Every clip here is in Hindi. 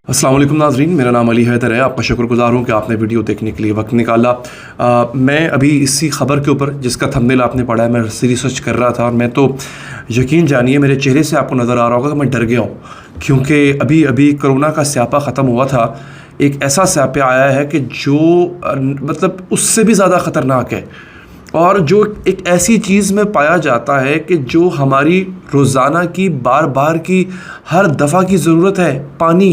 अस्सलाम वालेकुम नाज़रीन, मेरा नाम अली हैदर है। आपका शुक्रगुज़ार हूँ कि आपने वीडियो देखने के लिए वक्त निकाला। मैं अभी इसी ख़बर के ऊपर जिसका थंबनेल आपने पढ़ा है, मैं रिसर्च कर रहा था और मैं तो यकीन जानिए मेरे चेहरे से आपको नज़र आ रहा होगा कि मैं डर गया हूँ, क्योंकि अभी अभी कोरोना का स्यापा ख़त्म हुआ था। एक ऐसा स्यापा आया है कि जो मतलब उससे भी ज़्यादा ख़तरनाक है और जो एक ऐसी चीज़ में पाया जाता है कि जो हमारी रोज़ाना की बार बार की हर दफ़ा की ज़रूरत है, पानी।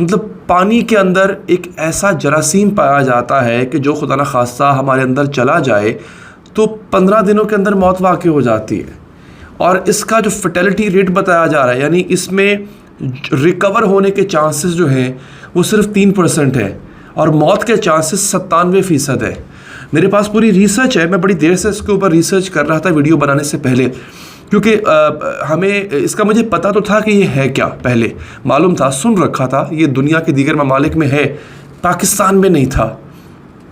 मतलब पानी के अंदर एक ऐसा जरासीम पाया जाता है कि जो खुदा न खास्ता हमारे अंदर चला जाए तो 15 दिनों के अंदर मौत वाक़ई हो जाती है। और इसका जो फर्टिलिटी रेट बताया जा रहा है, यानी इसमें रिकवर होने के चांसेस जो हैं वो सिर्फ 3% है और मौत के चांसेस 97% है। मेरे पास पूरी रिसर्च है, मैं बड़ी देर से इसके ऊपर रिसर्च कर रहा था वीडियो बनाने से पहले, क्योंकि हमें इसका मुझे पता तो था कि ये है क्या, पहले मालूम था, सुन रखा था, ये दुनिया के दीगर ममालिक में है, पाकिस्तान में नहीं था।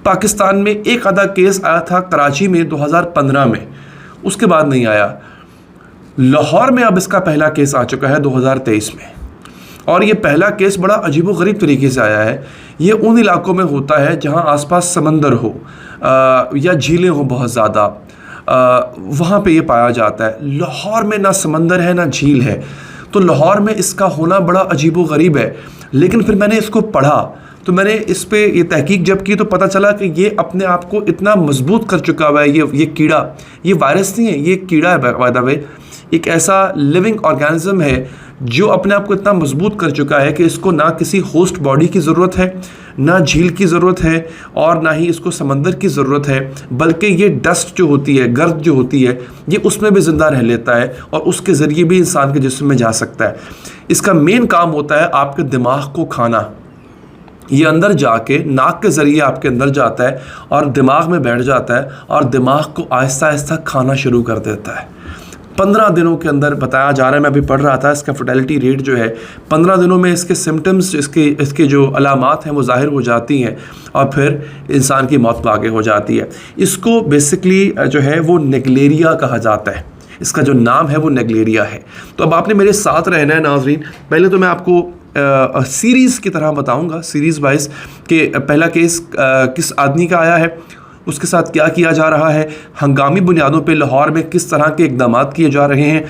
पाकिस्तान में एक आधा केस आया था कराची में 2015 में, उसके बाद नहीं आया। लाहौर में अब इसका पहला केस आ चुका है 2023 में, और ये पहला केस बड़ा अजीबोगरीब तरीके से आया है। ये उन इलाकों में होता है जहाँ आसपास समंदर हो या झीलें हो बहुत ज़्यादा, वहाँ पे ये पाया जाता है। लाहौर में ना समंदर है ना झील है, तो लाहौर में इसका होना बड़ा अजीबोगरीब है। लेकिन फिर मैंने इसको पढ़ा तो मैंने इस पे ये तहकीक जब की तो पता चला कि ये अपने आप को इतना मजबूत कर चुका हुआ है। ये कीड़ा, ये वायरस नहीं है, ये कीड़ा है बाय द वे, एक ऐसा लिविंग ऑर्गेनिज्म है जो अपने आप को इतना मजबूत कर चुका है कि इसको ना किसी होस्ट बॉडी की ज़रूरत है, ना झील की ज़रूरत है और ना ही इसको समंदर की ज़रूरत है, बल्कि ये डस्ट जो होती है, गर्द जो होती है, ये उसमें भी ज़िंदा रह लेता है और उसके ज़रिए भी इंसान के जिस्म में जा सकता है। इसका मेन काम होता है आपके दिमाग को खाना। ये अंदर जाके नाक के ज़रिए आपके अंदर जाता है और दिमाग में बैठ जाता है और दिमाग को आहिस्ता आहिस्ता खाना शुरू कर देता है। 15 दिनों के अंदर बताया जा रहा है, मैं अभी पढ़ रहा था, इसका फर्टिलिटी रेट जो है 15 दिनों में इसके सिम्टम्स, इसके जो अलामात हैं वो ज़ाहिर हो जाती हैं और फिर इंसान की मौत वाक़ई हो जाती है। इसको बेसिकली जो है वो नेग्लेरिया कहा जाता है, इसका जो नाम है वो नेग्लेरिया है। तो अब आपने मेरे साथ रहना है नाज़रीन। पहले तो मैं आपको सीरीज़ की तरह बताऊँगा, सीरीज़ वाइज, कि पहला केस किस आदमी का आया है, उसके साथ क्या किया जा रहा है, हंगामी बुनियादों पे लाहौर में किस तरह के इक़दाम किए जा रहे हैं।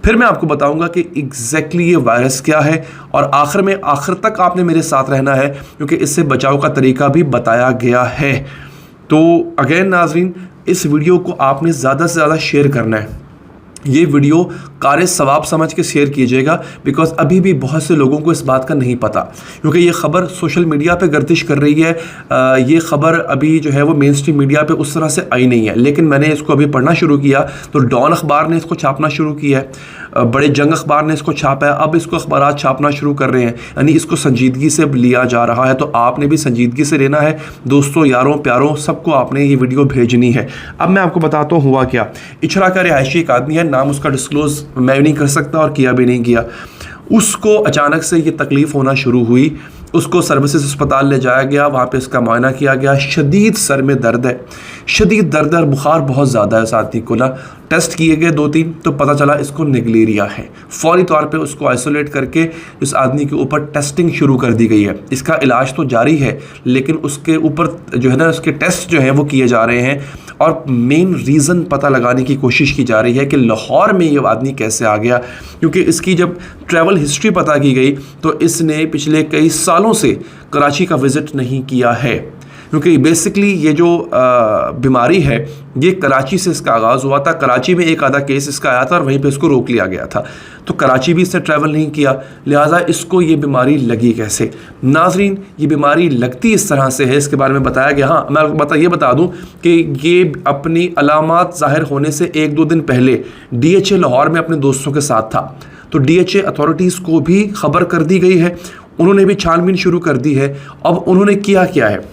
फिर मैं आपको बताऊंगा कि एग्जैक्टली ये वायरस क्या है और आखिर में, आखिर तक आपने मेरे साथ रहना है क्योंकि इससे बचाव का तरीका भी बताया गया है। तो अगेन नाजरीन, इस वीडियो को आपने ज़्यादा से ज़्यादा शेयर करना है। ये वीडियो कार सवाब समझ के शेयर कीजिएगा, बिकॉज़ अभी भी बहुत से लोगों को इस बात का नहीं पता, क्योंकि ये ख़बर सोशल मीडिया पे गर्दिश कर रही है। ये ख़बर अभी जो है वो मेन स्ट्रीम मीडिया पे उस तरह से आई नहीं है, लेकिन मैंने इसको अभी पढ़ना शुरू किया तो डॉन अखबार ने इसको छापना शुरू किया है, बड़े जंग अखबार ने इसको छापा है, अब इसको अखबारात छापना शुरू कर रहे हैं, यानी इसको संजीदगी से लिया जा रहा है। तो आपने भी संजीदगी से लेना है, दोस्तों, यारों, प्यारों, सबको आपने ये वीडियो भेजनी है। अब मैं आपको बताता हूँ हुआ क्या। इछरा का रिहायशी एक आदमी है, नाम उसका डिस्क्लोज मैं नहीं कर सकता और किया भी नहीं किया। उसको अचानक से ये तकलीफ़ होना शुरू हुई, उसको सर्विसेज अस्पताल ले जाया गया, वहाँ पे इसका मुआयना किया गया। शदीद सर में दर्द है, शदीद दर्द है और बुखार बहुत ज़्यादा है इस आदमी को ना। टेस्ट किए गए 2-3 तो पता चला इसको नेग्लेरिया है। फौरी तौर पे उसको आइसोलेट करके इस आदमी के ऊपर टेस्टिंग शुरू कर दी गई है। इसका इलाज तो जारी है, लेकिन उसके ऊपर जो है ना, उसके टेस्ट जो हैं वो किए जा रहे हैं और मेन रीज़न पता लगाने की कोशिश की जा रही है कि लाहौर में ये आदमी कैसे आ गया। क्योंकि इसकी जब ट्रैवल हिस्ट्री पता की गई तो इसने पिछले कई सालों से कराची का विज़िट नहीं किया है, क्योंकि बेसिकली ये जो बीमारी है ये कराची से इसका आगाज़ हुआ था। कराची में एक आधा केस इसका आया था और वहीं पे इसको रोक लिया गया था, तो कराची भी इसने ट्रैवल नहीं किया, लिहाजा इसको ये बीमारी लगी कैसे। नाजरीन, ये बीमारी लगती इस तरह से है, इसके बारे में बताया गया। हाँ, मैं आपको ये बता दूं कि ये अपनी अलामात ज़ाहिर होने से 1-2 दिन पहले DHA लाहौर में अपने दोस्तों के साथ था, तो DHA अथॉरिटीज़ को भी खबर कर दी गई है, उन्होंने भी छानबीन शुरू कर दी है। अब उन्होंने किया क्या है,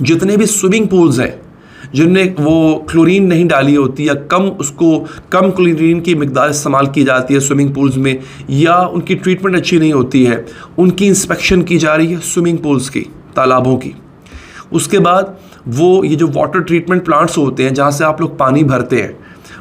जितने भी स्विमिंग पूल्स हैं जिनमें वो क्लोरीन नहीं डाली होती या कम क्लोरीन की मिकदार इस्तेमाल की जाती है स्विमिंग पूल्स में, या उनकी ट्रीटमेंट अच्छी नहीं होती है, उनकी इंस्पेक्शन की जा रही है स्विमिंग पूल्स की, तालाबों की। उसके बाद वो ये जो वाटर ट्रीटमेंट प्लांट्स होते हैं जहाँ से आप लोग पानी भरते हैं,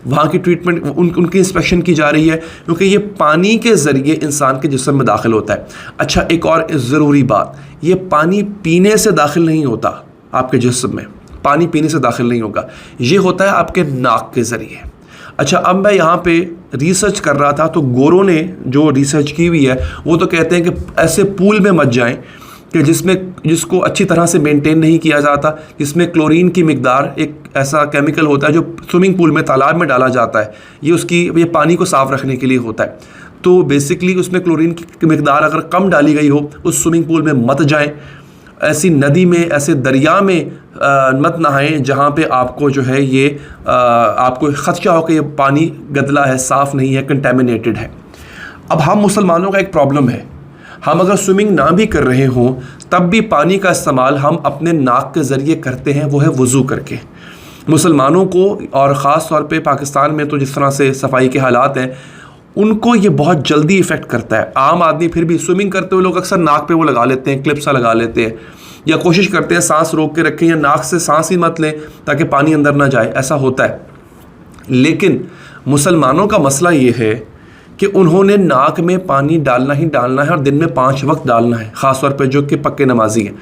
वहाँ की ट्रीटमेंट उनकी इंस्पेक्शन की जा रही है, क्योंकि ये पानी के ज़रिए इंसान के जिस्म में दाखिल होता है। अच्छा, एक और ज़रूरी बात, ये पानी पीने से दाखिल नहीं होता आपके जिस्म में, पानी पीने से दाखिल नहीं होगा, ये होता है आपके नाक के ज़रिए। अच्छा, अब मैं यहाँ पे रिसर्च कर रहा था, तो गोरों ने जो रिसर्च की हुई है वो तो कहते हैं कि ऐसे पूल में मत जाएं कि जिसको अच्छी तरह से मेंटेन नहीं किया जाता, जिसमें क्लोरीन की मिकदार, एक ऐसा केमिकल होता है जो स्विमिंग पूल में, तालाब में डाला जाता है, ये पानी को साफ़ रखने के लिए होता है। तो बेसिकली उसमें क्लोरीन की मिकदार अगर कम डाली गई हो, उस स्विमिंग पूल में मत जाएं। ऐसी नदी में, ऐसे दरिया में मत नहाएं जहाँ पे आपको जो है ये आपको खदशा हो कि ये पानी गदला है, साफ़ नहीं है, कंटेमिनेटेड है। अब हम मुसलमानों का एक प्रॉब्लम है, हम अगर स्विमिंग ना भी कर रहे हों तब भी पानी का इस्तेमाल हम अपने नाक के ज़रिए करते हैं, वो है वज़ू करके। मुसलमानों को, और ख़ास तौर पे पाकिस्तान में तो जिस तरह से सफाई के हालात हैं, उनको ये बहुत जल्दी इफ़ेक्ट करता है। आम आदमी फिर भी स्विमिंग करते हुए लोग अक्सर नाक पे वो लगा लेते हैं, क्लिप सा लगा लेते हैं, या कोशिश करते हैं सांस रोक के रखें या नाक से सांस ही मत लें ताकि पानी अंदर ना जाए, ऐसा होता है। लेकिन मुसलमानों का मसला ये है कि उन्होंने नाक में पानी डालना ही डालना है और दिन में 5 वक्त डालना है, ख़ास तौर पे जो कि पक्के नमाजी हैं।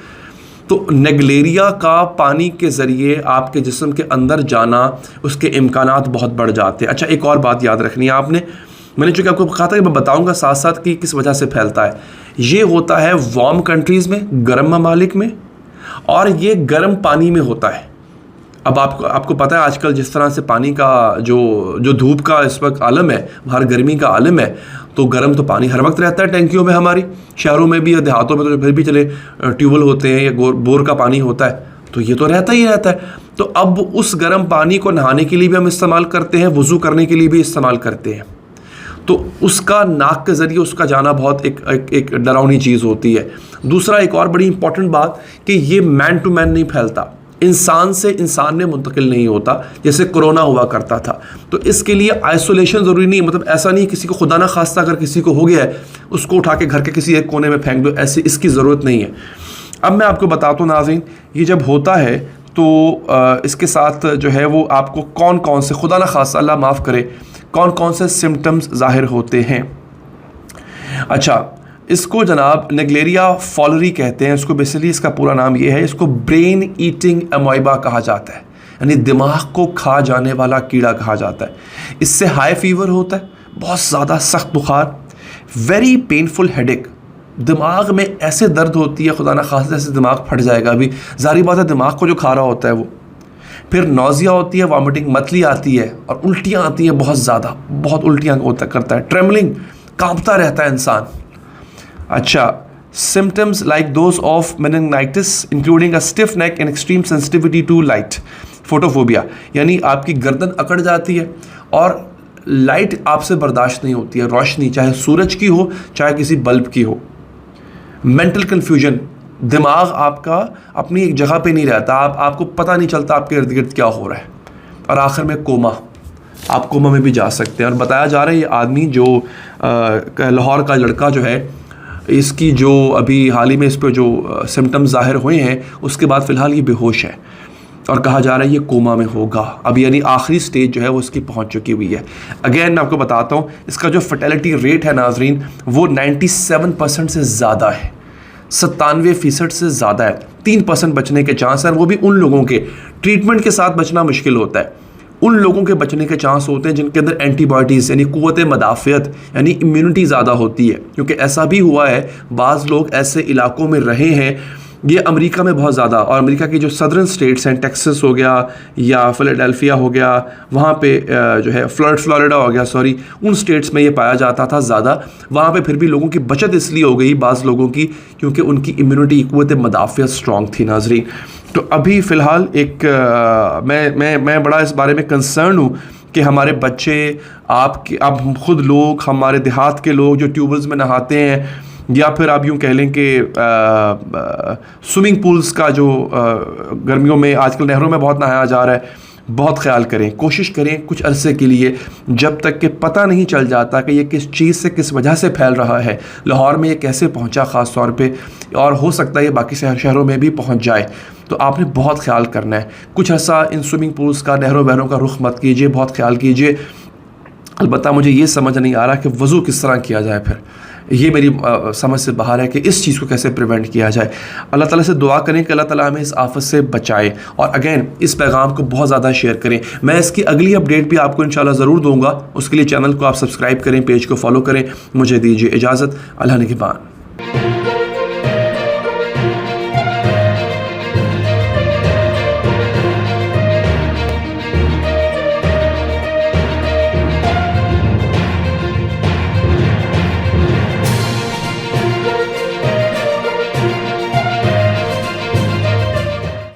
तो नेगलेरिया का पानी के ज़रिए आपके जिस्म के अंदर जाना, उसके इम्कानात बहुत बढ़ जाते हैं। अच्छा, एक और बात याद रखनी है आपने, मैंने चूँकि आपको कहा था कि मैं बताऊंगा साथ साथ कि किस वजह से फैलता है। ये होता है वार्म कंट्रीज़ में, गर्म ममालिक में, और ये गर्म पानी में होता है। अब आपको पता है आजकल जिस तरह से पानी का जो धूप का इस वक्त आलम है, हर गर्मी का आलम है, तो गर्म तो पानी हर वक्त रहता है टैंकियों में, हमारी शहरों में भी या देहातों में तो फिर भी चले ट्यूबवेल होते हैं या बोर का पानी होता है, तो ये तो रहता ही रहता है। तो अब उस गर्म पानी को नहाने के लिए भी हम इस्तेमाल करते हैं, वज़ू करने के लिए भी इस्तेमाल करते हैं। तो उसका नाक के ज़रिए उसका जाना बहुत एक डरावनी चीज़ होती है। दूसरा, एक और बड़ी इंपॉर्टेंट बात कि ये मैन टू मैन नहीं फैलता, इंसान से इंसान में मुंतकिल नहीं होता जैसे कोरोना हुआ करता था। तो इसके लिए आइसोलेशन ज़रूरी नहीं, मतलब ऐसा नहीं किसी को खुदा ना खास्ता अगर किसी को हो गया है उसको उठा के घर के किसी एक कोने में फेंक दो, ऐसे इसकी ज़रूरत नहीं है। अब मैं आपको बताता हूँ नाज़रीन, ये जब होता है तो इसके साथ जो है वो आपको कौन कौन से, खुदा ना खास्ता अल्लाह माफ़ करे, कौन कौन से सिम्टम्स ज़ाहिर होते हैं। अच्छा, इसको जनाब नेगलेरिया फॉलरी कहते हैं। इसको बेसिकली इसका पूरा नाम ये है, इसको ब्रेन ईटिंग अमोइबा कहा जाता है, यानी दिमाग को खा जाने वाला कीड़ा कहा जाता है। इससे हाई फीवर होता है, बहुत ज़्यादा सख्त बुखार, वेरी पेनफुल हेडेक, दिमाग में ऐसे दर्द होती है खुदा ना खास्ता ऐसे दिमाग फट जाएगा। अभी जारी बात है दिमाग को जो खा रहा होता है वो। फिर नौजिया होती है, वॉमिटिंग, मतली आती है और उल्टियाँ आती हैं बहुत ज़्यादा, बहुत उल्टियाँ करता है, ट्रेमलिंग, कांपता रहता है इंसान। अच्छा, symptoms like those of meningitis including a stiff neck and extreme sensitivity to light, photophobia, यानी आपकी गर्दन अकड़ जाती है और लाइट आपसे बर्दाश्त नहीं होती है, रोशनी चाहे सूरज की हो चाहे किसी बल्ब की हो। मेंटल कन्फ्यूजन, दिमाग आपका अपनी एक जगह पे नहीं रहता, आपको पता नहीं चलता आपके इर्द गिर्द क्या हो रहा है। और आखिर में कोमा, आप कोमा में भी जा सकते हैं। और बताया जा रहा है ये आदमी जो लाहौर का लड़का जो है, इसकी जो अभी हाल ही में इस पर जो सिम्टम्स ज़ाहिर हुए हैं उसके बाद फ़िलहाल ये बेहोश है और कहा जा रहा है ये कोमा में होगा अब, यानी आखिरी स्टेज जो है वो इसकी पहुंच चुकी हुई है। अगेन मैं आपको बताता हूँ इसका जो फर्टिलिटी रेट है नाजरीन वो 97% से ज़्यादा है, 97% से ज़्यादा है। 3% बचने के चांस हैं, वो भी उन लोगों के ट्रीटमेंट के साथ बचना मुश्किल होता है। उन लोगों के बचने के चांस होते हैं जिनके अंदर एंटीबॉडीज़ यानी क़ुव्वत मदाफ़ियत यानी इम्यूनिटी ज़्यादा होती है। क्योंकि ऐसा भी हुआ है, बाज़ लोग ऐसे इलाकों में रहे हैं, ये अमेरिका में बहुत ज़्यादा, और अमेरिका की जो सदर्न स्टेट्स हैं, टेक्सास हो गया या फिलाडेल्फिया हो गया, वहाँ पे जो है फ्लोरिडा हो गया, सॉरी, उन स्टेट्स में ये पाया जाता था ज़्यादा। वहाँ पे फिर भी लोगों की बचत इसलिए हो गई बाज़ लोगों की क्योंकि उनकी इम्यूनिटी क़ुव्वत मदाफ़ियत स्ट्रॉन्ग थी नाजरीन। तो अभी फ़िलहाल एक मैं बड़ा इस बारे में कंसर्न हूँ कि हमारे बच्चे, आप खुद लोग, हमारे देहात के लोग जो ट्यूबवेल्स में नहाते हैं, या फिर आप यूँ कह लें कि स्विमिंग पूल्स का जो गर्मियों में आजकल नहरों में बहुत नहाया जा रहा है, बहुत ख्याल करें, कोशिश करें कुछ अरसे के लिए, जब तक कि पता नहीं चल जाता कि ये किस चीज़ से, किस वजह से फैल रहा है, लाहौर में ये कैसे पहुंचा ख़ास तौर पे, और हो सकता है ये बाकी शहरों में भी पहुंच जाए। तो आपने बहुत ख्याल करना है। कुछ अर्सा इन स्विमिंग पूल्स का, नहरों वहरों का रुख मत कीजिए, बहुत ख्याल कीजिए। अलबत्ता मुझे ये समझ नहीं आ रहा कि वज़ू किस तरह किया जाए, फिर ये मेरी समझ से बाहर है कि इस चीज़ को कैसे प्रिवेंट किया जाए। अल्लाह ताला से दुआ करें कि अल्लाह ताला हमें इस आफत से बचाए, और अगेन इस पैगाम को बहुत ज़्यादा शेयर करें। मैं इसकी अगली अपडेट भी आपको इंशाल्लाह ज़रूर दूंगा। उसके लिए चैनल को आप सब्सक्राइब करें, पेज को फॉलो करें। मुझे दीजिए इजाज़त। अल्लाह निगहबान।